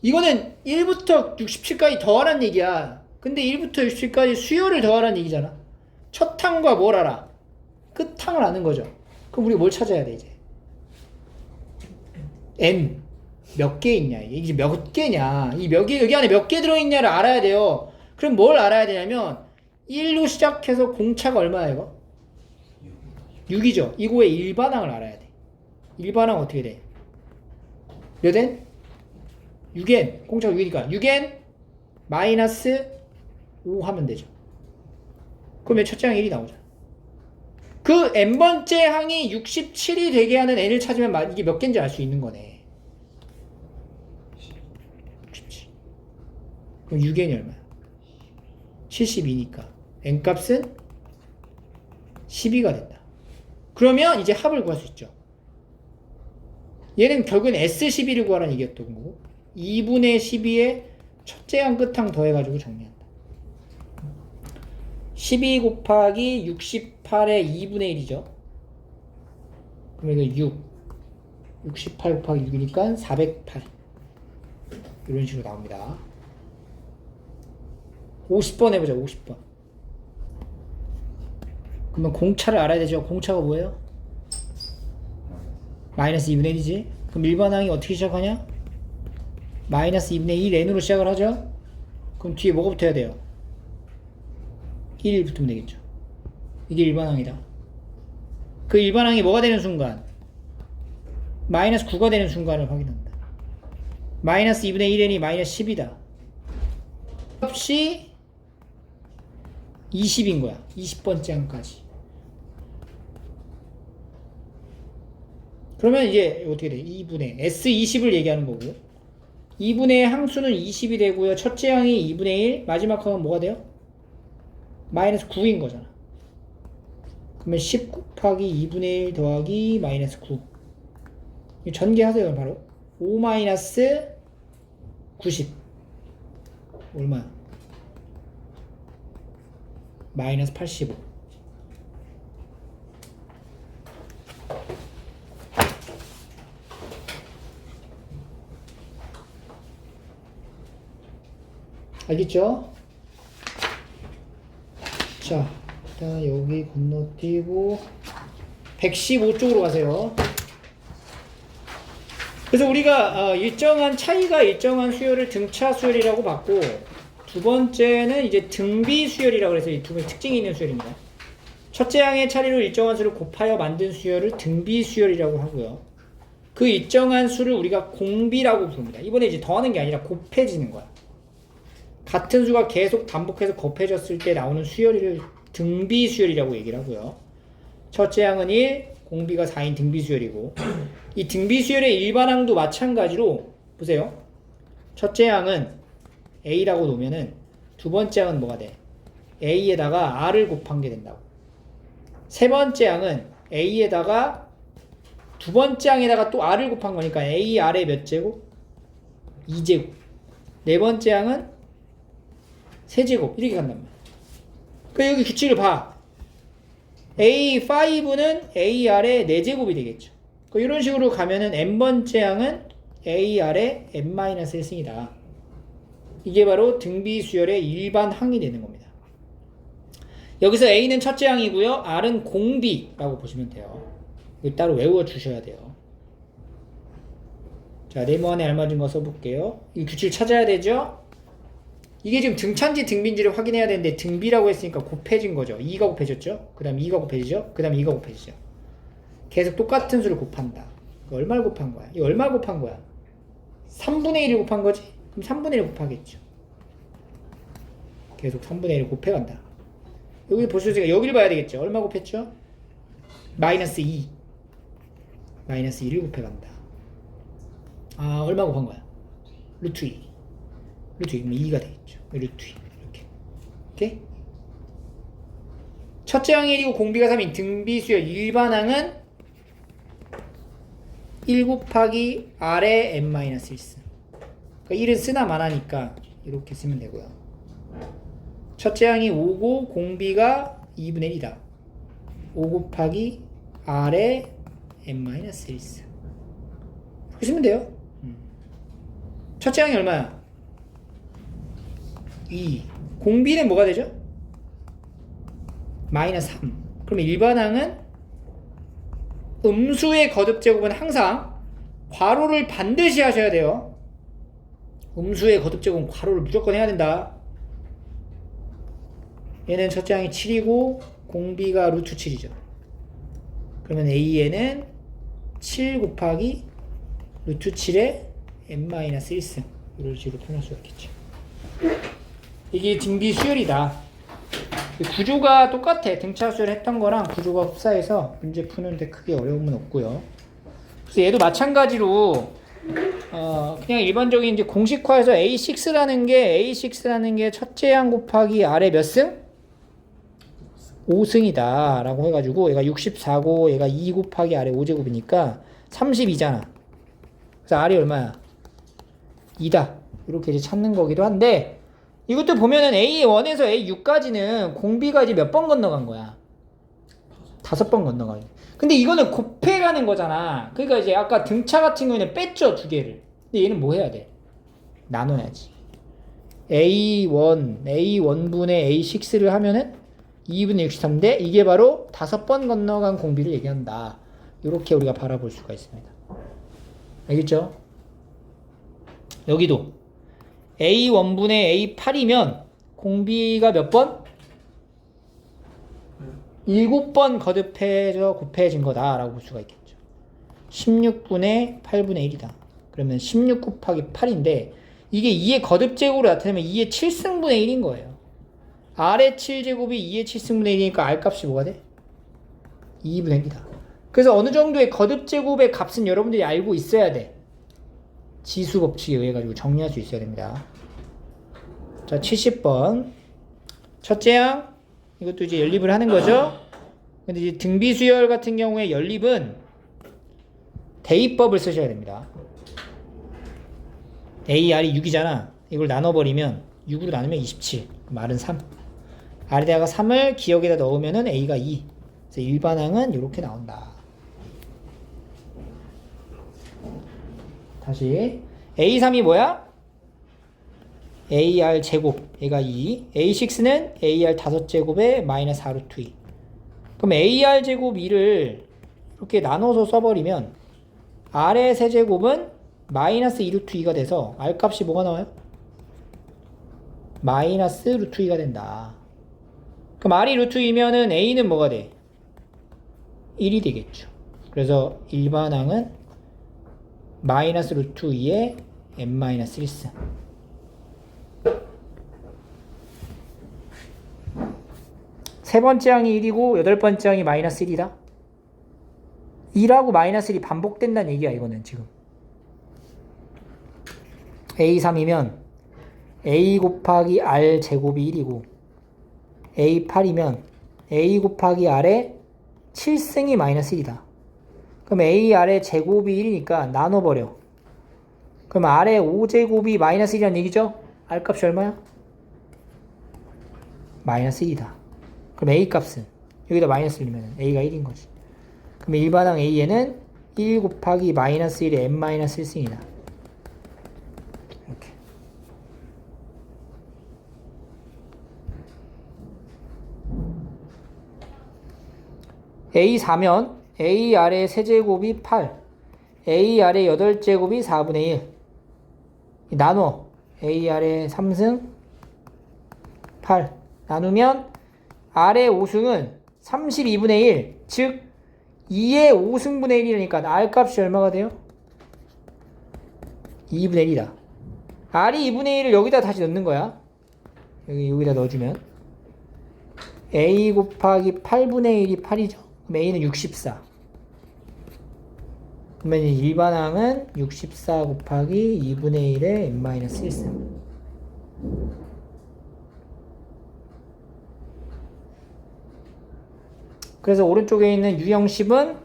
S1: 이거는 1부터 67까지 더하라는 얘기야. 근데 1부터 67까지 수열을 더하라는 얘기잖아. 첫 항과 뭘 알아? 끝 항을 아는 거죠. 그럼 우리 뭘 찾아야 돼, 이제? n 몇 개 있냐, 이게 몇 개냐, 이 몇 개, 여기 안에 몇 개 들어있냐를 알아야 돼요. 그럼 뭘 알아야 되냐면 1로 시작해서 공차가 얼마야, 이거? 6이죠. 이거의 일반항을 알아야 돼. 일반항 어떻게 돼? 몇 n? 6n. 공차가 6이니까 6n 마이너스 5 하면 되죠. 그러면 첫째 항 1이 나오죠. 그 n번째 항이 67이 되게 하는 n을 찾으면 이게 몇 개인지 알 수 있는 거네. 67. 그럼 6n이 얼마야? 72니까 n값은 12가 된다. 그러면 이제 합을 구할 수 있죠. 얘는 결국엔 S12를 구하라는 얘기였던 거고 2분의 12에 첫째 항 끝항 더해가지고 정리한다. 12 곱하기 68의 2분의 1이죠. 그럼 이거 6. 68 곱하기 6이니까 408. 이런 식으로 나옵니다. 50번 해보자, 50번. 그러면 공차를 알아야 되죠. 공차가 뭐예요? 마이너스 2분의 1이지. 그럼 일반항이 어떻게 시작하냐? 마이너스 2분의 1 n으로 시작을 하죠. 그럼 뒤에 뭐가 붙어야 돼요? 1 붙으면 되겠죠. 이게 일반항이다. 그 일반항이 뭐가 되는 순간? 마이너스 9가 되는 순간을 확인한다. 마이너스 2분의 1n이 마이너스 10이다. 값이 20인 거야. 20번째 항까지. 그러면 이제 어떻게 돼? 2분의 S20을 얘기하는 거고 2분의 항수는 20이 되고요. 첫째 항이 2분의 1, 마지막 항은 뭐가 돼요? 마이너스 9인 거잖아. 그러면 10 곱하기 2분의 1 더하기 마이너스 9. 전개하세요. 바로 5 마이너스 90 얼마야? 마이너스 85. 알겠죠? 자, 일단 여기 건너뛰고 115쪽으로 가세요. 그래서 우리가 일정한 차이가 일정한 수열을 등차 수열이라고 봤고, 두 번째는 이제 등비 수열이라고 해서 이 두 가지 특징이 있는 수열입니다. 첫째 항의 차례로 일정한 수를 곱하여 만든 수열을 등비 수열이라고 하고요. 그 일정한 수를 우리가 공비라고 부릅니다. 이번에 이제 더하는 게 아니라 곱해지는 거야. 같은 수가 계속 반복해서 곱해졌을 때 나오는 수열을 등비 수열이라고 얘기를 하고요. 첫째 항은 1, 공비가 4인 등비 수열이고, 이 등비 수열의 일반항도 마찬가지로 보세요. 첫째 항은 A라고 놓으면은 두 번째 항은 뭐가 돼? A에다가 R을 곱한 게 된다고. 세 번째 항은 A에다가 두 번째 항에다가 또 R을 곱한 거니까 A, R의 몇 제곱? 2제곱. 네 번째 항은 세제곱. 이렇게 간단 말이야. 그 여기 규칙을 봐. A5는 AR의 4제곱이 되겠죠. 이런 식으로 가면은 n번째 항은 AR의 n-1승이다. 이게 바로 등비수열의 일반 항이 되는 겁니다. 여기서 A는 첫째 항이고요. R은 공비라고 보시면 돼요. 이거 따로 외워주셔야 돼요. 자, 네모안에 알맞은 거 써볼게요. 이 규칙을 찾아야 되죠? 이게 지금 등차인지 등비인지를 확인해야 되는데 등비라고 했으니까 곱해진 거죠. 2가 곱해졌죠? 그 다음 2가 곱해지죠? 그 다음 2가 곱해지죠. 계속 똑같은 수를 곱한다. 이거 얼마를 곱한 거야? 이거 얼마를 곱한 거야? 3분의 1을 곱한 거지? 그럼 3분의 1을 곱하겠죠. 계속 3분의 1을 곱해간다. 여기 보시면 여기를 봐야 되겠죠. 얼마 곱했죠? 마이너스 2. 마이너스 1을 곱해간다. 아, 얼마 곱한 거야? 루트 2. 루트 2. 그럼 2가 되겠죠. 루트 2. 이렇게. 오케이? 첫째 항이 1이고 공비가 3인 등비수열 일반항은 1 곱하기 R의 n-1승. 그러니까 1은 쓰나 마나니까 이렇게 쓰면 되고요. 첫째 항이 5고 공비가 2분의 1이다. 5 곱하기 R의 n-1승. 이렇게 쓰면 돼요. 첫째 항이 얼마야? 2. 공비는 뭐가 되죠? 마이너스 3. 그러면 일반항은 음수의 거듭제곱은 항상 괄호를 반드시 하셔야 돼요. 음수의 거듭제곱은 괄호를 무조건 해야 된다. 얘는 첫째 항이 7이고 공비가 루트 7이죠. 그러면 A에는 7 곱하기 루트 7의 n-1승 이런 식으로 표현할 수가 있겠죠. 이게 등비 수열이다. 구조가 똑같아. 등차 수열 했던 거랑 구조가 흡사해서 문제 푸는데 크게 어려움은 없고요. 그래서 얘도 마찬가지로 그냥 일반적인 이제 공식화해서 A6라는 게 첫째 항 곱하기 R의 몇 승? 5승이다 라고 해가지고 얘가 64고 얘가 2 곱하기 R의 5제곱이니까 32잖아. 그래서 R이 얼마야? 2다. 이렇게 이제 찾는 거기도 한데 이것도 보면은 A1에서 A6까지는 공비가 이제 몇 번 건너간 거야? 5번 건너가요. 근데 이거는 곱해가는 거잖아. 그러니까 이제 아까 등차 같은 경우에는 뺐죠, 2개를. 근데 얘는 뭐 해야 돼? 나눠야지. A1분의 A6를 하면은 2분의 63인데 이게 바로 5번 건너간 공비를 얘기한다. 이렇게 우리가 바라볼 수가 있습니다. 알겠죠? 여기도 A1분의 A8이면 공비가 몇 번? 7번 거듭해져 곱해진 거다라고 볼 수가 있겠죠. 16분의 8분의 1이다. 그러면 16 곱하기 8인데 이게 2의 거듭제곱으로 나타내면 2의 7승분의 1인 거예요. R의 7제곱이 2의 7승분의 1이니까 R 값이 뭐가 돼? 2분의 1이다. 그래서 어느 정도의 거듭제곱의 값은 여러분들이 알고 있어야 돼. 지수 법칙에 의해 가지고 정리할 수 있어야 됩니다. 자, 70번. 첫째 항 이것도 이제 연립을 하는 거죠. 근데 이제 등비수열 같은 경우에 연립은 대입법을 쓰셔야 됩니다. AR이 6이잖아. 이걸 나눠버리면 6으로 나누면 27. 그럼 R은 3. R에다가 3을 기억에다 넣으면은 A가 2. 그래서 일반항은 이렇게 나온다. 다시 A3이 뭐야? AR 제곱 얘가 2. A6는 AR 5제곱에 마이너스 4루트 2. 그럼 AR 제곱 2를 이렇게 나눠서 써버리면 R의 세제곱은 마이너스 2루트 2가 돼서 R 값이 뭐가 나와요? 마이너스 루트 2가 된다. 그럼 R이 루트 2면은 A는 뭐가 돼? 1이 되겠죠. 그래서 일반항은 마이너스 루트 2의 n-1승. 세 번째 항이 1이고 여덟 번째 항이 마이너스 1이다. 1하고 마이너스 1이 반복된다는 얘기야 이거는 지금. A3이면 A 곱하기 R 제곱이 1이고 A8이면 A 곱하기 R의 7승이 마이너스 1이다. 그럼 AR의 제곱이 1이니까 나눠버려. 그럼 R의 5제곱이 마이너스 1이라는 얘기죠? R 값이 얼마야? 마이너스 1이다. 그럼 A 값은 여기다 마이너스를 넣으면 A가 1인 거지. 그럼 일반항 A에는 1 곱하기 마이너스 1의 n-1승이다. 이렇게. A 4면 A 아래 세제곱이 8, A 아래 8제곱이 4분의 1. 나눠. A 아래 3승 8 나누면 아래 5승은 32분의 1, 즉 2의 5승분의 1이니까 R 값이 얼마가 돼요? 2분의 1이다. R이 2분의 1을 여기다 다시 넣는 거야. 여기다 넣어주면 A 곱하기 8분의 1이 8이죠. 그럼 A는 64. 그러면 일반항은 64 곱하기 2분의 1의 n-1승. 그래서 오른쪽에 있는 유형식은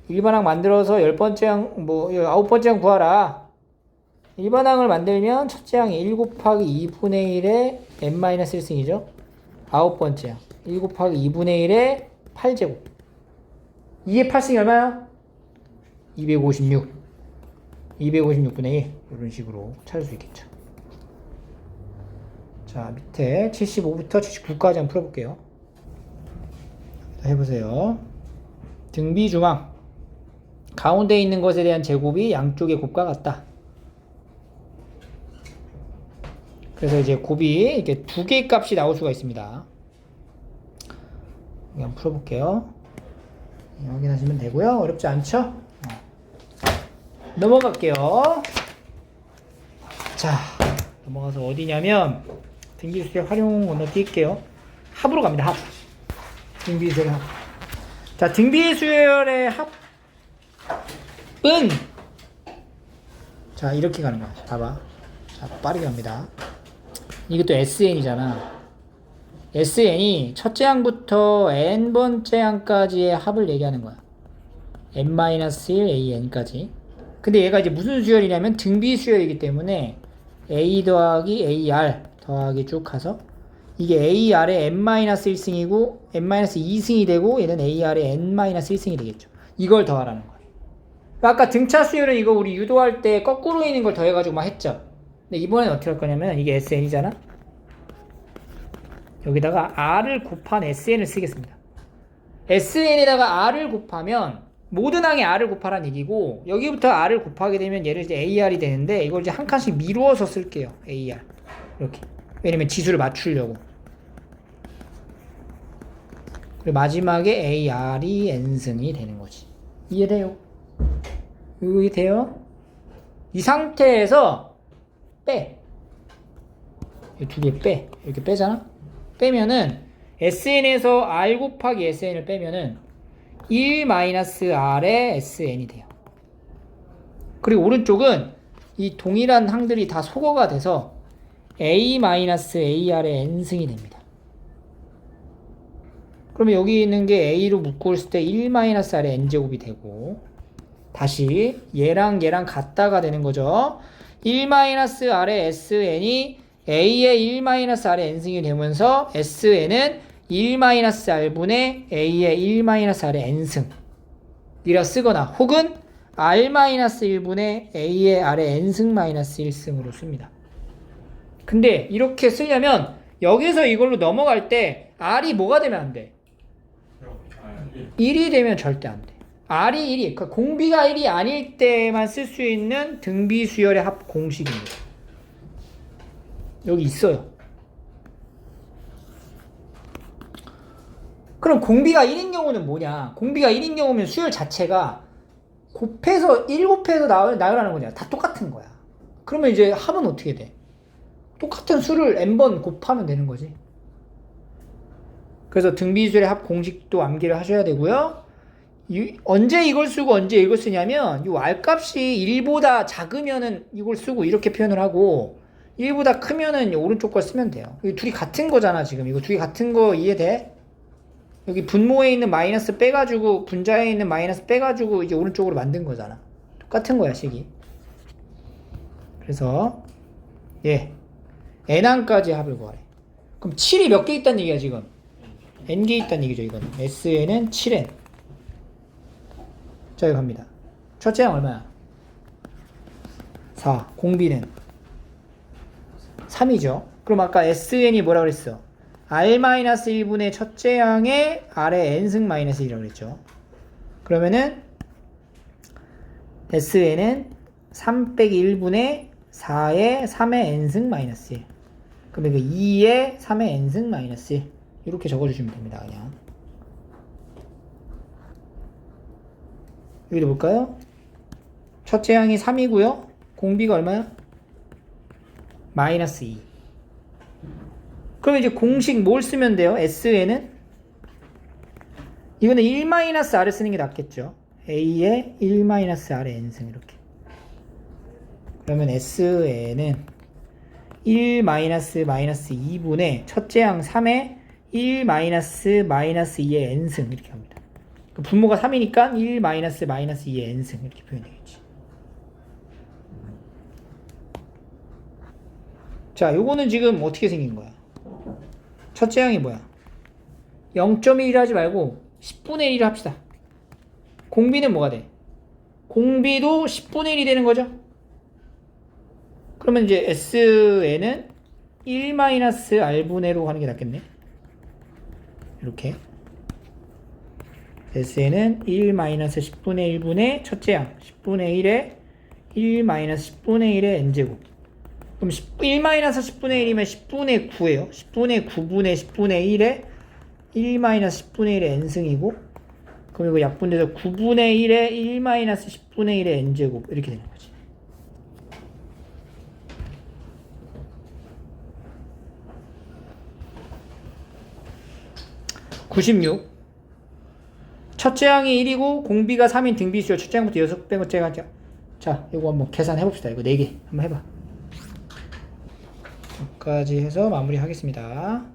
S1: 일반항 만들어서 10번째 항, 9번째 항 구하라. 일반항을 만들면 첫째 항이 1 곱하기 2분의 1의 n-1승이죠. 9번째 항. 1 곱하기 2분의 1의 8제곱. 2의 8승이 얼마야? 256. 256분의 1. 이런 식으로 찾을 수 있겠죠. 자, 밑에 75부터 79까지 한번 풀어볼게요. 해보세요. 등비 중앙. 가운데 있는 것에 대한 제곱이 양쪽의 곱과 같다. 그래서 이제 곱이 이렇게 두 개의 값이 나올 수가 있습니다. 한번 풀어볼게요. 확인하시면 되고요. 어렵지 않죠? 넘어갈게요. 자, 넘어가서 어디냐면 등비수열 활용 건너뛸게요. 합으로 갑니다. 합. 등비수열의 합. 자, 등비수열의 합은 자, 이렇게 가는 거야. 봐봐. 자, 빠르게 갑니다. 이것도 SN이잖아. SN이 첫째 항부터 n번째 항까지의 합을 얘기하는 거야. n-1 AN까지. 근데 얘가 이제 무슨 수열이냐면 등비 수열이기 때문에 A 더하기 AR 더하기 쭉 가서 이게 AR의 n-1승이고 n-2승이 되고 얘는 AR의 n-1승이 되겠죠. 이걸 더하라는 거예요. 아까 등차 수열은 이거 우리 유도할 때 거꾸로 있는 걸 더해가지고 막 했죠. 근데 이번엔 어떻게 할 거냐면 이게 SN이잖아. 여기다가 R을 곱한 SN을 쓰겠습니다. SN에다가 R을 곱하면 모든 항에 R을 곱하라는 얘기고 여기부터 R을 곱하게 되면 얘를 이제 AR이 되는데 이걸 이제 한 칸씩 미루어서 쓸게요. AR 이렇게. 왜냐면 지수를 맞추려고. 그리고 마지막에 AR이 N승이 되는 거지. 이해돼요? 이게 돼요? 이 상태에서 빼. 이 두 개 빼. 이렇게 빼잖아? 빼면은 SN에서 R 곱하기 SN을 빼면은 1-R의 SN이 돼요. 그리고 오른쪽은 이 동일한 항들이 다 소거가 돼서 A-AR의 N승이 됩니다. 그러면 여기 있는 게 A로 묶고 있을 때 1-R의 N제곱이 되고 다시 얘랑 얘랑 같다가 되는 거죠. 1-R의 SN이 A의 1-R의 N승이 되면서 SN은 1-R분의 A의 1-R의 N승 이라 쓰거나 혹은 R-1분의 A의 R의 N승 마이너스 1승으로 씁니다. 근데 이렇게 쓰려면 여기서 이걸로 넘어갈 때 R이 뭐가 되면 안 돼? 1이 되면 절대 안 돼. R이 1이, 그러니까 공비가 1이 아닐 때만 쓸 수 있는 등비 수열의 합 공식입니다. 여기 있어요. 그럼 공비가 1인 경우는 뭐냐? 공비가 1인 경우면 수열 자체가 곱해서 1 곱해서 나열하는 거냐? 다 똑같은 거야. 그러면 이제 합은 어떻게 돼? 똑같은 수를 n번 곱하면 되는 거지. 그래서 등비수열의 합 공식도 암기를 하셔야 되고요. 언제 이걸 쓰고 언제 이걸 쓰냐면 이 R값이 1보다 작으면은 이걸 쓰고 이렇게 표현을 하고 1보다 크면은 오른쪽 걸 쓰면 돼요. 이 둘이 같은 거잖아 지금. 이거 둘이 같은 거 이해돼? 여기 분모에 있는 마이너스 빼가지고 분자에 있는 마이너스 빼가지고 이제 오른쪽으로 만든 거잖아. 똑같은 거야 식이. 그래서 예 n항까지 합을 구하래. 그럼 7이 몇 개 있다는 얘기야 지금? n개 있다는 얘기죠 이거는. SN은 7n. 자 여기 갑니다. 첫째 항 얼마야? 4. 공비는 3이죠. 그럼 아까 SN이 뭐라 그랬어? R-1분의 첫째 항의 R의 n승 마이너스 1이라고 그랬죠. 그러면은 Sn은 3 빼기 1분의 4의 3의 n승 마이너스 1. 그러면 그 2의 3의 n승 마이너스 1. 이렇게 적어주시면 됩니다. 그냥. 여기도 볼까요? 첫째 항이 3이고요. 공비가 얼마야? 마이너스 2. 그럼 이제 공식 뭘 쓰면 돼요? S에는 이거는 1-R을 쓰는 게 낫겠죠. A의 1-R의 n승 이렇게. 그러면 S에는 1-2분의 첫째 항 3의 1-2의 n승 이렇게 합니다. 분모가 3이니까 1-2의 n승 이렇게 표현되겠지. 자, 요거는 지금 어떻게 생긴 거야? 첫째 항이 뭐야? 0.1 하지 말고 10분의 1을 합시다. 공비는 뭐가 돼? 공비도 10분의 1이 되는 거죠? 그러면 이제 S에는 1-R분의 1로 하는 게 낫겠네. 이렇게. S에는 1-10분의 1분의 첫째 항 10분의 1에 1-10분의 1의 n제곱. 그럼 1-10분의 1이면 10분의 9예요. 10분의 9분의 10분의 1에 1-10분의 1의 n승이고, 그럼 이거 약분돼서 9분의 1에 1-10분의 1의 n제곱 이렇게 되는 거지. (96) 첫째 항이 1이고 공비가 3인 등비수요. 첫째 항부터 6번째 항. 자, 이거 한번 계산해 봅시다. 이거 4개 한번 해봐. 여기까지 해서 마무리 하겠습니다.